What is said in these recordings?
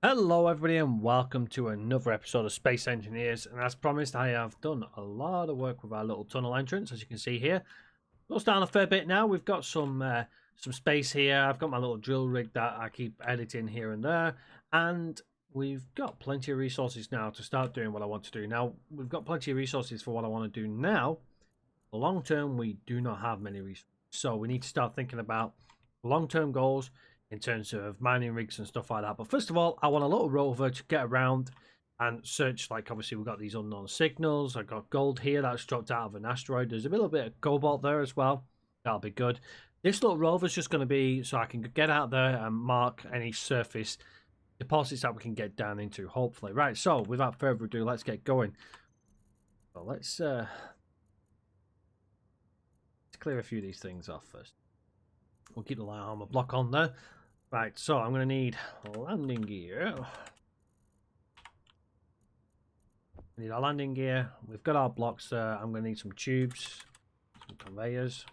Hello everybody and welcome to another episode of Space Engineers, and as promised I have done a lot of work with our little tunnel entrance, as you can see here. We'll start a fair bit now. We've got some space here. I've got my little drill rig that I keep editing here and there, and we've got plenty of resources now to start doing what I want to do. Now we've got plenty of resources for what I want to do now. Long term we do not have many resources, so we need to start thinking about long-term goals in terms of mining rigs and stuff like that. But first of all, I want a little rover to get around and search. Like, obviously we've got these unknown signals. I've got gold here that's dropped out of an asteroid. There's a little bit of cobalt there as well. That'll be good. This little rover is just going to be so I can get out there and mark any surface deposits that we can get down into, hopefully. Right, so without further ado, let's get going. So let's clear a few of these things off first. We'll keep the light armor block on there. Right, so I'm going to need landing gear. We need our landing gear. We've got our blocks there. I'm going to need some tubes, some conveyors.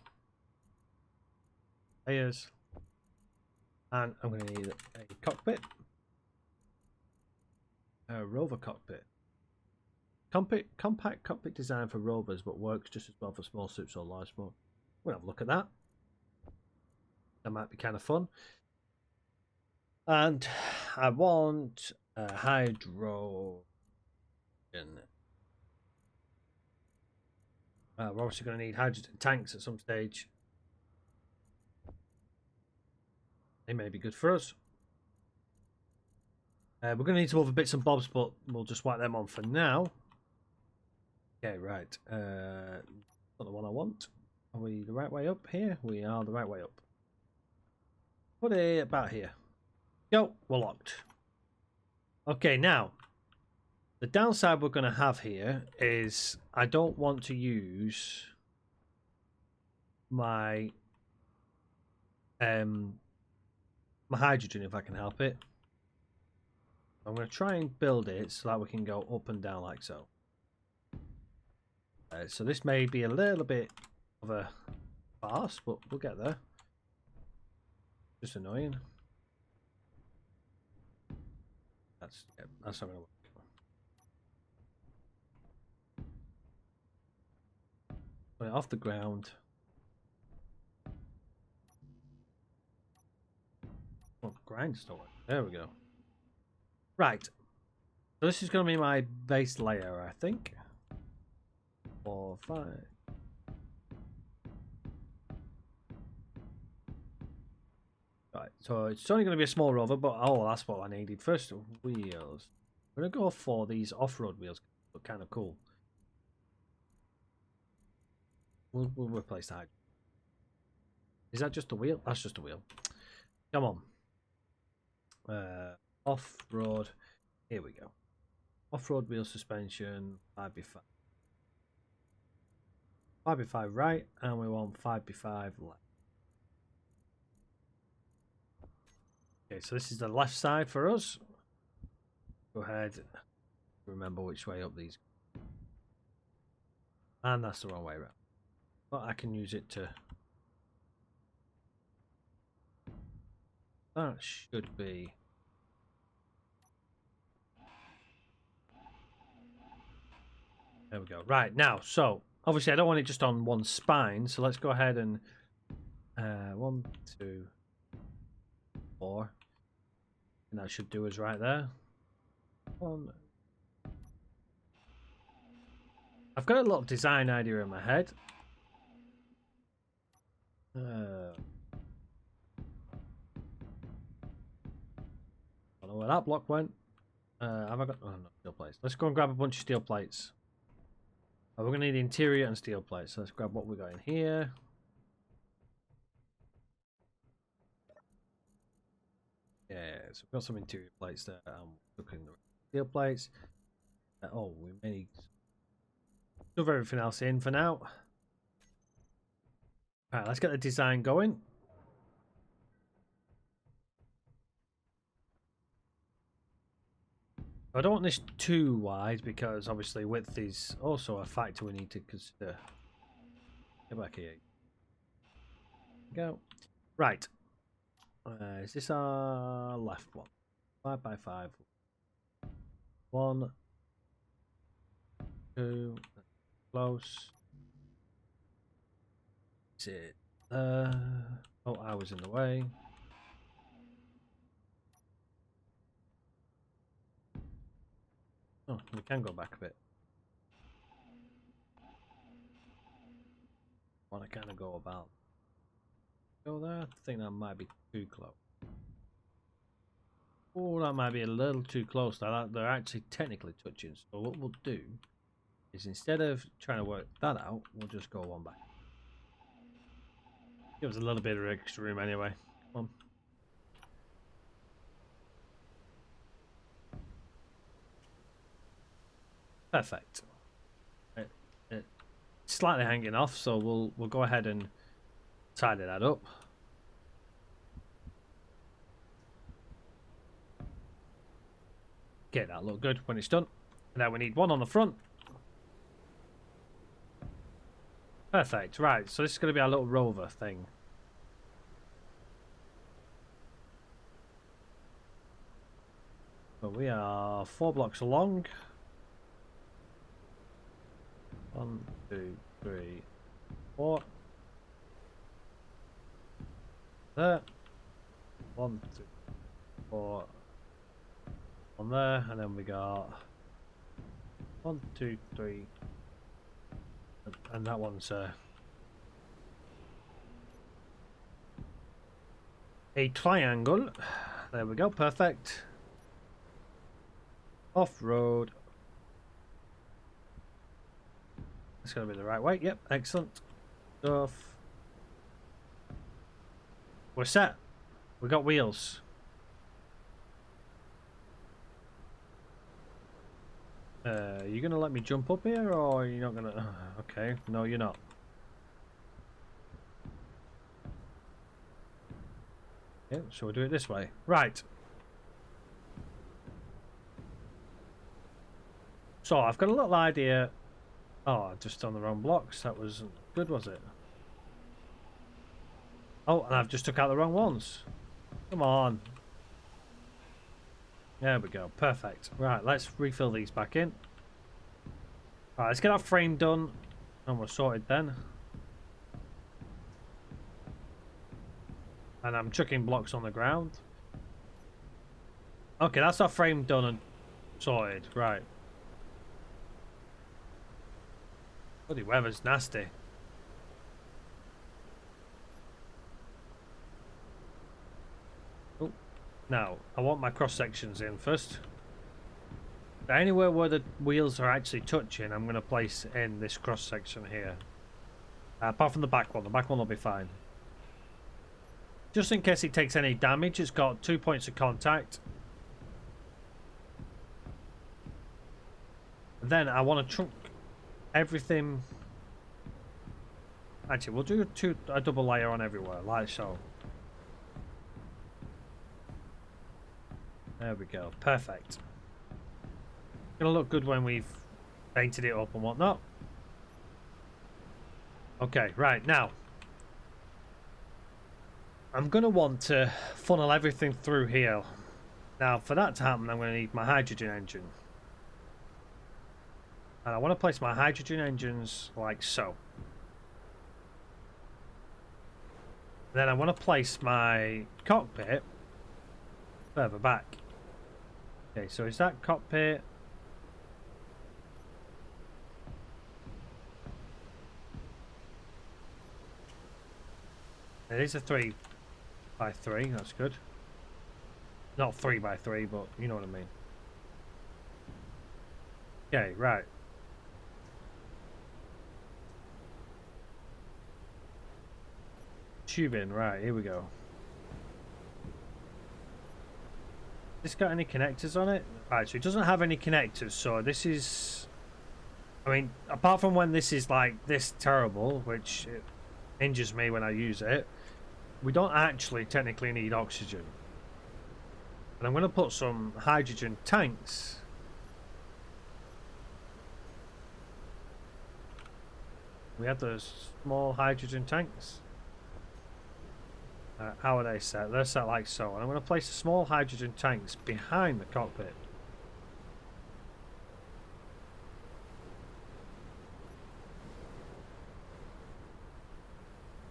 And I'm going to need a cockpit. A rover cockpit. Compact cockpit design for rovers, but works just as well for small ships or large boats. We'll have a look at that. That might be kind of fun. And I want a hydrogen. We're obviously going to need hydrogen tanks at some stage. They may be good for us. We're going to need some other bits and bobs, but we'll just whack them on for now. Okay, right. Not the one I want. Are we the right way up here? We are the right way up. Put it about here. Go, we're locked. Okay, now the downside we're going to have here is I don't want to use my my hydrogen if I can help it. I'm going to try and build it so that we can go up and down like so. So this may be a little bit of a farce, but we'll get there. Just annoying. That's not going to work. Put it off the ground. Oh, grindstone. There we go. Right. So this is going to be my base layer, I think. 4, 5. Right, so it's only going to be a small rover, but oh, that's what I needed. First, wheels. I'm going to go for these off-road wheels. Look kind of cool. We'll replace that. Is that just a wheel? That's just a wheel. Come on. Off-road. Here we go. Off-road wheel suspension. 5x5. 5x5 right, and we want 5x5 left. Okay, so this is the left side for us. Go ahead. Remember which way up these. And that's the wrong way around. But I can use it to. That should be. There we go. Right, now, so obviously I don't want it just on one spine, so let's go ahead and 1, 2, 4. And that should do us right there. I've got a lot of design idea in my head. I don't know where that block went. Have I got? Oh, no, steel plates. Let's go and grab a bunch of steel plates. We're going to need interior and steel plates. So let's grab what we got in here. Yeah, so we've got some interior plates there. I'm looking at the steel plates. Oh, we may need shove everything else in for now. Alright, let's get the design going. I don't want this too wide because obviously width is also a factor we need to consider. Get back here. Go. Right. Is this our left one? 5x5. 1, 2, close. Is it? Oh, I was in the way. Oh, we can go back a bit. Want to kind of go about. Go there. I think that might be too close. Oh, that might be a little too close. They're actually technically touching. So what we'll do is instead of trying to work that out, we'll just go one back. Give us a little bit of extra room anyway. Come on. Perfect. It's slightly hanging off, so we'll go ahead and tidy that up. Get that look good when it's done. Now we need one on the front. Perfect. Right, so this is going to be our little rover thing. So we are 4 blocks along. 1, 2, 3, 4. There. 1, 2, 4. On there, and then we got 1, 2, 3, and that one's a triangle. There we go, perfect. Off-road. It's going to be the right way. Yep, excellent stuff. We're set. We got wheels. You gonna let me jump up here, or are you not gonna? Okay, no, you're not. Okay, so we'll do it this way. Right. So I've got a little idea. Oh, I've just done the wrong blocks. That wasn't good, was it? Oh, and I've just took out the wrong ones. Come on. There we go. Perfect. Right, let's refill these back in. Right, let's get that frame done, and we're sorted then. And I'm chucking blocks on the ground. Okay, that's our frame done and sorted. Right. Bloody weather's nasty. Oh, now I want my cross sections in first. Anywhere where the wheels are actually touching, I'm going to place in this cross section here. Apart from the back one will be fine. Just in case it takes any damage, it's got 2 points of contact. And then I want to trunk everything. Actually, we'll do a double layer on everywhere, like so. There we go, perfect. Gonna look good when we've painted it up and whatnot. Okay, right, now I'm gonna want to funnel everything through here. Now for that to happen, I'm gonna need my hydrogen engine, and I want to place my hydrogen engines like so. Then I want to place my cockpit further back. Okay, so is that cockpit? It is a 3x3, that's good. Not 3x3, but you know what I mean. Okay, right. Tubing, right, here we go. This got any connectors on it? Right, so it doesn't have any connectors, so this is... I mean, apart from when this is like this terrible, which it injures me when I use it, we don't actually technically need oxygen. And I'm going to put some hydrogen tanks. We have those small hydrogen tanks. How are they set? They're set like so. And I'm going to place the small hydrogen tanks behind the cockpit.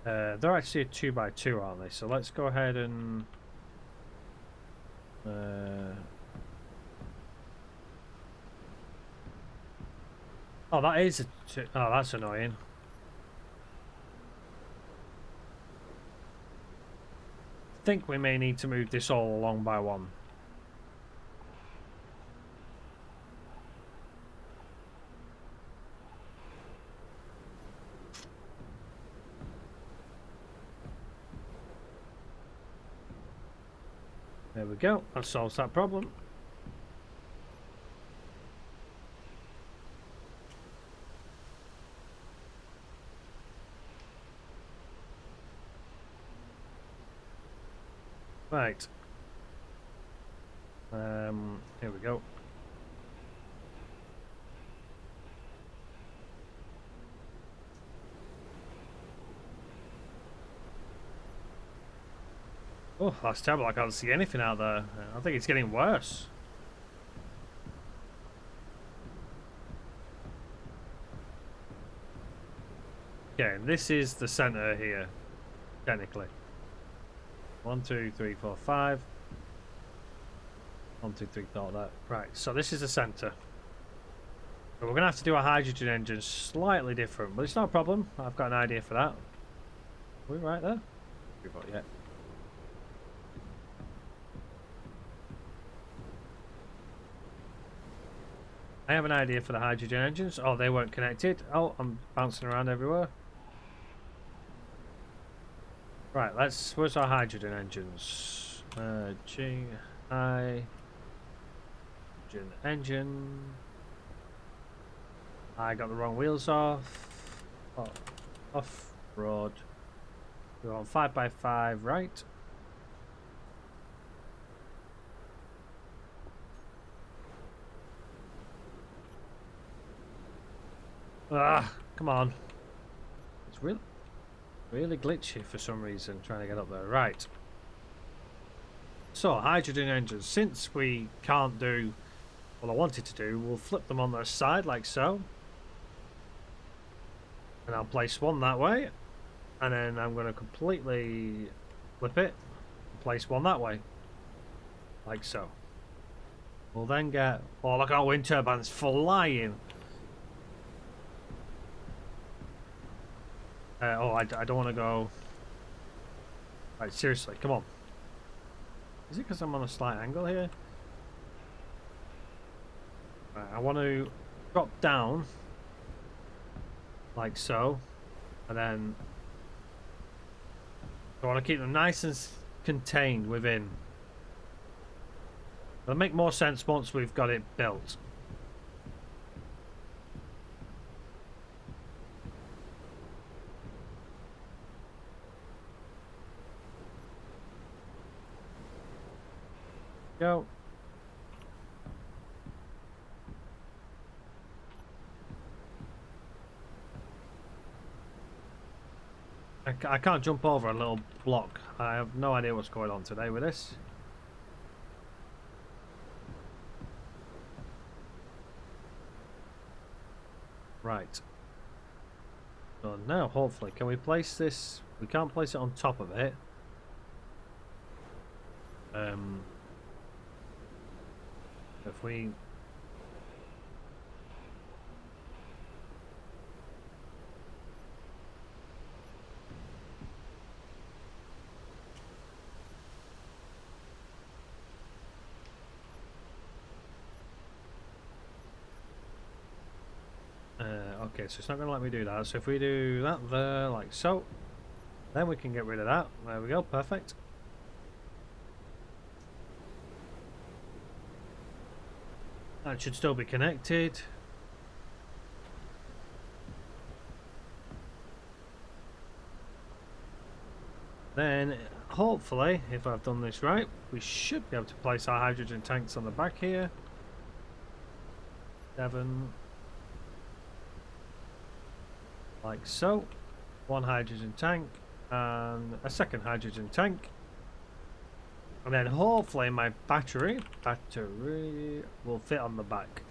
They're actually a 2x2, aren't they? So let's go ahead and... Oh, that is a... Oh, that's annoying. I think we may need to move this all along by one. There we go. That solves that problem. Right. Here we go. Oh, that's terrible. I can't see anything out there. I think it's getting worse. Okay, this is the center here, technically. 1, 2, 3, 4, 5. 1, 2, 3, thought that. Right, so this is the center. So we're going to have to do a hydrogen engine slightly different, but it's not a problem. I've got an idea for that. Are we right there? We've got yet. I have an idea for the hydrogen engines. Oh, they weren't connected. Oh, I'm bouncing around everywhere. Right, where's our hydrogen engines? G, I, hydrogen engine. I got the wrong wheels off. Oh, off road. We're on 5x5, right? Ah, come on. It's really glitchy for some reason trying to get up there. Right. So, hydrogen engines. Since we can't do what I wanted to do, we'll flip them on their side like so. And I'll place one that way. And then I'm going to completely flip it and place one that way. Like so. We'll then get... Oh, look at our wind turbines flying. Oh, I don't want to go... Right, seriously, come on. Is it because I'm on a slight angle here? Right, I want to drop down. Like so. And then... I want to keep them nice and contained within. It'll make more sense once we've got it built. Go. I can't jump over a little block. I have no idea what's going on today with this. Right. So now, hopefully, can we place this? We can't place it on top of it. If we... Okay, so it's not going to let me do that. So if we do that there, like so, then we can get rid of that. There we go, perfect. That should still be connected. Then, hopefully, if I've done this right, we should be able to place our hydrogen tanks on the back here. 7. Like so. One hydrogen tank. and a second hydrogen tank. And then hopefully my battery will fit on the back.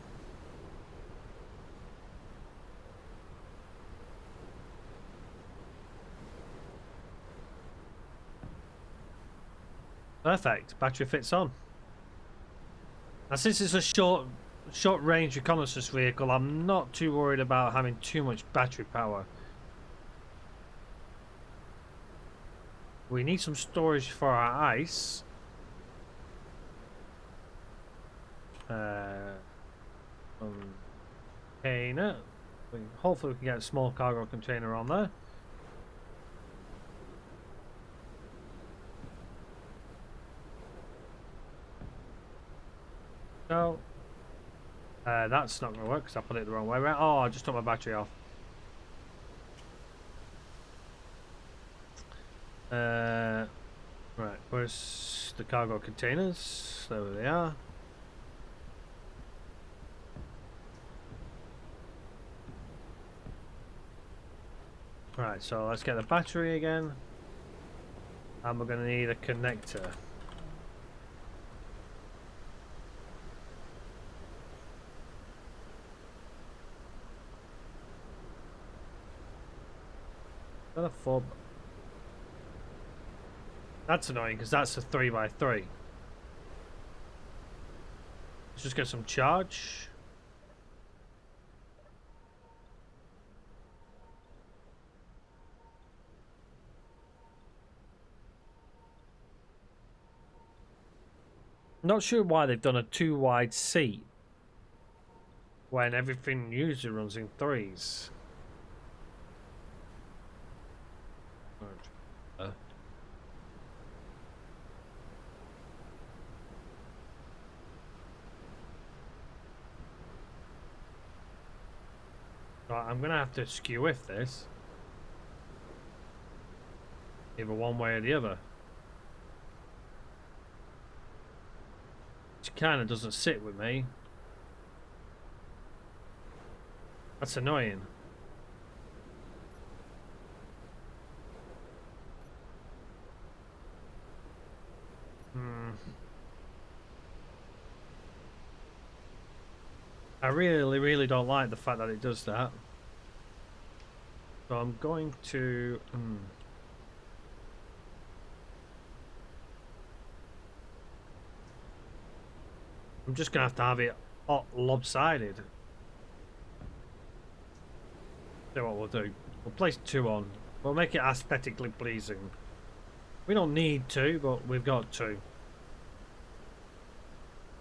Perfect, battery fits on. Now since it's a short range reconnaissance vehicle, I'm not too worried about having too much battery power. We need some storage for our ice. Container. Hopefully we can get a small cargo container on there. No. That's not going to work because I put it the wrong way around. Oh, I just took my battery off. Right, where's the cargo containers? There they are. Right, so let's get the battery again. And we're going to need a connector. Got a fob. That's annoying because that's a 3x3. Let's just get some charge. Not sure why they've done a 2-wide seat when everything usually runs in 3s. Right, I'm gonna have to skew with this, either one way or the other. Which kind of doesn't sit with me. That's annoying. I really don't like the fact that it does that. So I'm going to... I'm just going to have it lopsided. See what we'll do. We'll place 2 on. We'll make it aesthetically pleasing. We don't need 2, but we've got 2.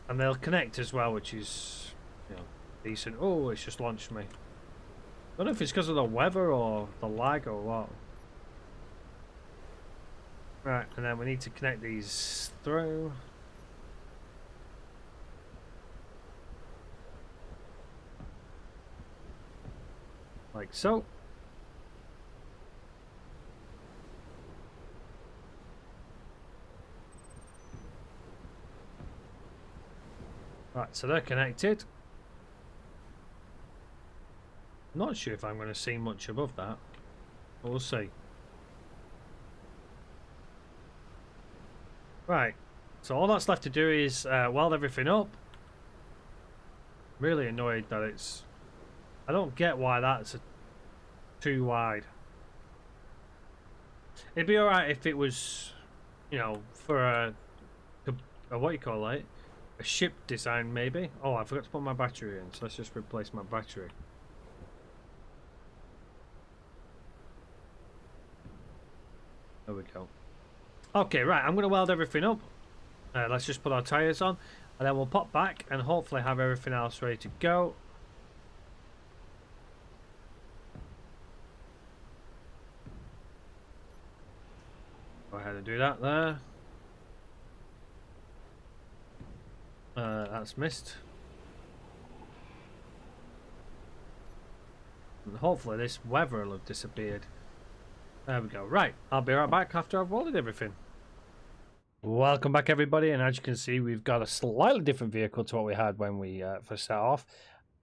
And they'll connect as well, which is, you know, decent. Oh, it's just launched me. I don't know if it's because of the weather or the lag or what. Right, and then we need to connect these through. Like so. Right, so they're connected. Not sure if I'm going to see much above that. But we'll see. Right, so all that's left to do is weld everything up. Really annoyed that it's... I don't get why that's too wide. It'd be alright if it was, you know, for a what do you call it? A ship design maybe. Oh, I forgot to put my battery in, so let's just replace my battery. There we go. Okay, right, I'm going to weld everything up. Let's just put our tyres on, and then we'll pop back and hopefully have everything else ready to go. Go ahead and do that there. That's missed. And hopefully this weather will have disappeared. There we go. Right, I'll be right back after I've welded everything. Welcome back everybody, and as you can see we've got a slightly different vehicle to what we had when we first set off.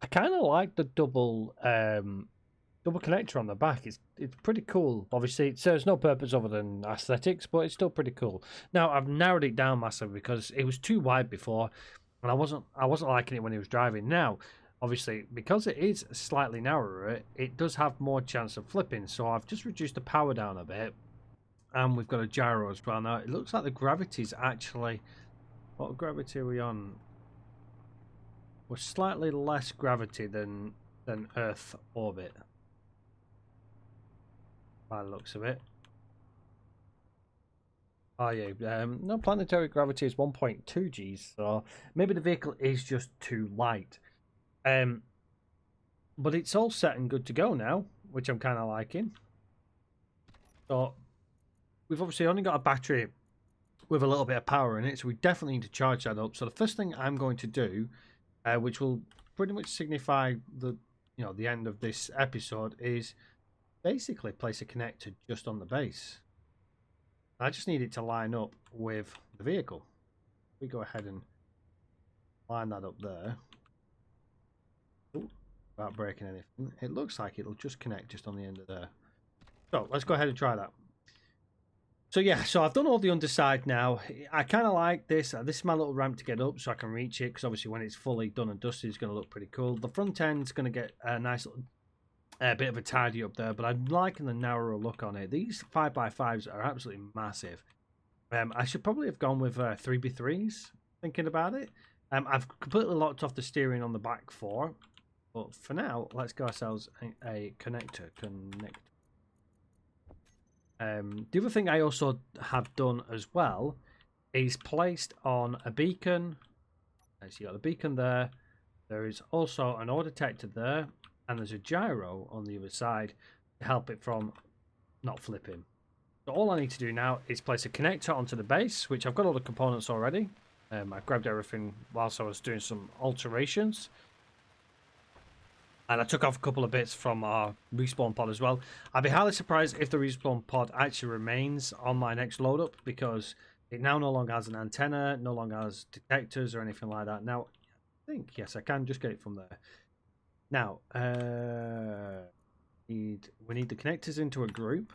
I kind of like the double double connector on the back. It's pretty cool. Obviously, it serves no purpose other than aesthetics, but it's still pretty cool. Now I've narrowed it down massively because it was too wide before, and I wasn't liking it when he was driving. Now, obviously, because it is slightly narrower, it does have more chance of flipping. So I've just reduced the power down a bit, and we've got a gyro as well. Now it looks like the gravity's actually, what gravity are we on? We're slightly less gravity than Earth orbit, by the looks of it. Oh yeah, no, planetary gravity is 1.2 Gs, so maybe the vehicle is just too light. But it's all set and good to go now, which I'm kind of liking. So we've obviously only got a battery with a little bit of power in it, so we definitely need to charge that up. So the first thing I'm going to do, which will pretty much signify the end of this episode, is basically place a connector just on the base. I just need it to line up with the vehicle. We go ahead and line that up there. Ooh, without breaking anything. It looks like it'll just connect just on the end of there. So let's go ahead and try that. So yeah, so I've done all the underside now. I kind of like this. This is my little ramp to get up so I can reach it, because obviously when it's fully done and dusted, it's going to look pretty cool. The front end's going to get a nice little bit of a tidy up there, but I'm liking the narrower look on it. These 5x5s are absolutely massive. I should probably have gone with 3x3s, thinking about it. I've completely locked off the steering on the back 4, but for now, let's go ourselves a connector. The other thing I also have done as well is placed on a beacon. So you got the beacon there. There is also an ore detector there, and there's a gyro on the other side to help it from not flipping. So all I need to do now is place a connector onto the base, which I've got all the components already. I grabbed everything whilst I was doing some alterations. And I took off a couple of bits from our respawn pod as well. I'd be highly surprised if the respawn pod actually remains on my next load up, because it now no longer has an antenna, no longer has detectors or anything like that. Now, I think, yes, I can just get it from there. Now, we need the connectors into a group.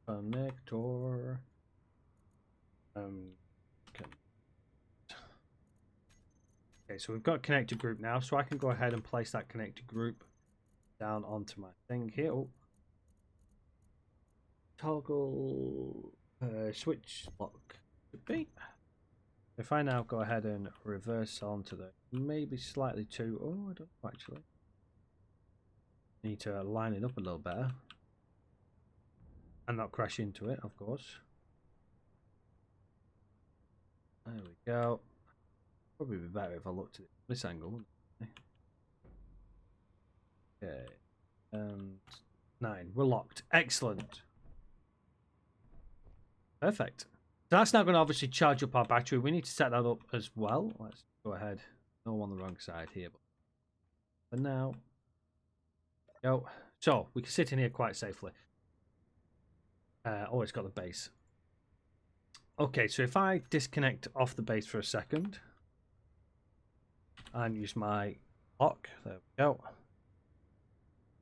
Connector. Okay, so we've got a connector group now, so I can go ahead and place that connector group down onto my thing here. Oh. Toggle switch lock should be. If I now go ahead and reverse onto the maybe slightly too. Oh, I don't know actually. Need to line it up a little better and not crash into it, of course. There we go. Probably be better if I looked at this angle, wouldn't it? Okay. And 9. We're locked. Excellent. Perfect. So that's now going to obviously charge up our battery. We need to set that up as well. Let's go ahead. No, I'm on the wrong side here. But for now. Go. So we can sit in here quite safely. Oh, it's got the base. Okay, so if I disconnect off the base for a second and use my lock, there we go.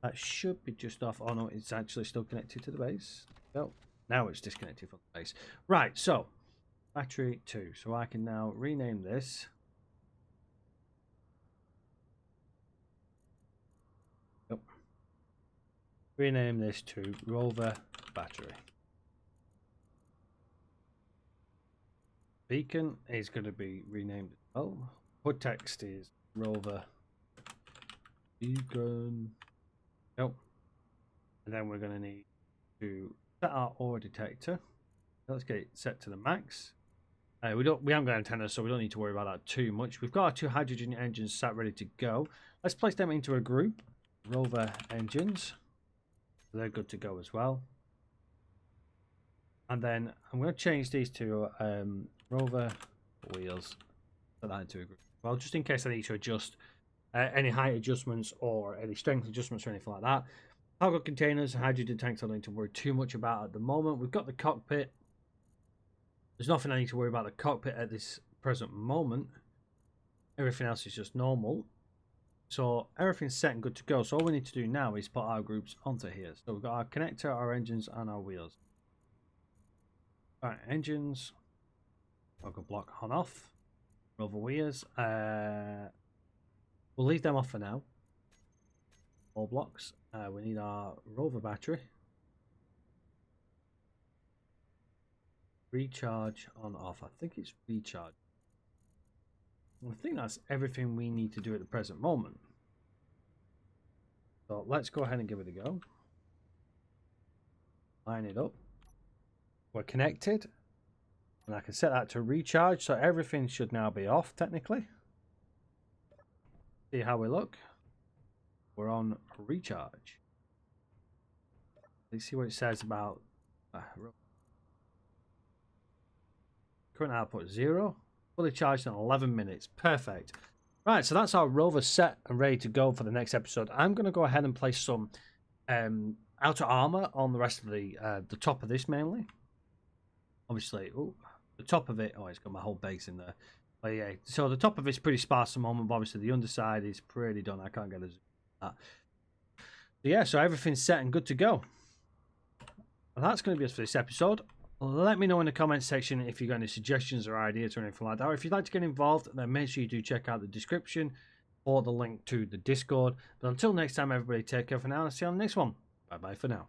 That should be just off. Oh no, it's actually still connected to the base. Go. Now it's disconnected from the base. Right, so battery 2. So I can now rename this. Yep. Rename this to Rover Battery. Beacon is going to be renamed as well. Hood text is Rover Beacon. Nope. And then we're going to need to set our ore detector. Let's get it set to the max. We haven't got antennas, so we don't need to worry about that too much. We've got our 2 hydrogen engines sat ready to go. Let's place them into a group. Rover engines. They're good to go as well. And then I'm going to change these to Rover wheels. Put that into a group. Well, just in case I need to adjust any height adjustments or any strength adjustments or anything like that. Cargo containers, hydrogen tanks I don't need to worry too much about at the moment. We've got the cockpit. There's nothing I need to worry about the cockpit at this present moment. Everything else is just normal. So everything's set and good to go. So all we need to do now is put our groups onto here. So we've got our connector, our engines, and our wheels. All right, engines. Rover block on off. Rover wheels. We'll leave them off for now. All blocks. We need our rover battery. Recharge on off. I think it's recharge. I think that's everything we need to do at the present moment. So let's go ahead and give it a go. Line it up. We're connected. And I can set that to recharge. So everything should now be off technically. See how we look. We're on recharge. Let's see what it says about current output 0. Fully charged in 11 minutes. Perfect. Right, so that's our rover set and ready to go for the next episode. I'm going to go ahead and place some outer armor on the rest of the top of this mainly. Obviously, the top of it. Oh, it's got my whole base in there. But yeah, so the top of it's pretty sparse at the moment. But obviously, the underside is pretty done. I can't get a zoom at that. So yeah, so everything's set and good to go. And that's going to be it for this episode. Let me know in the comments section if you've got any suggestions or ideas or anything like that. Or if you'd like to get involved, then make sure you do check out the description or the link to the Discord. But until next time, everybody, take care for now, and I'll see you on the next one. Bye bye for now.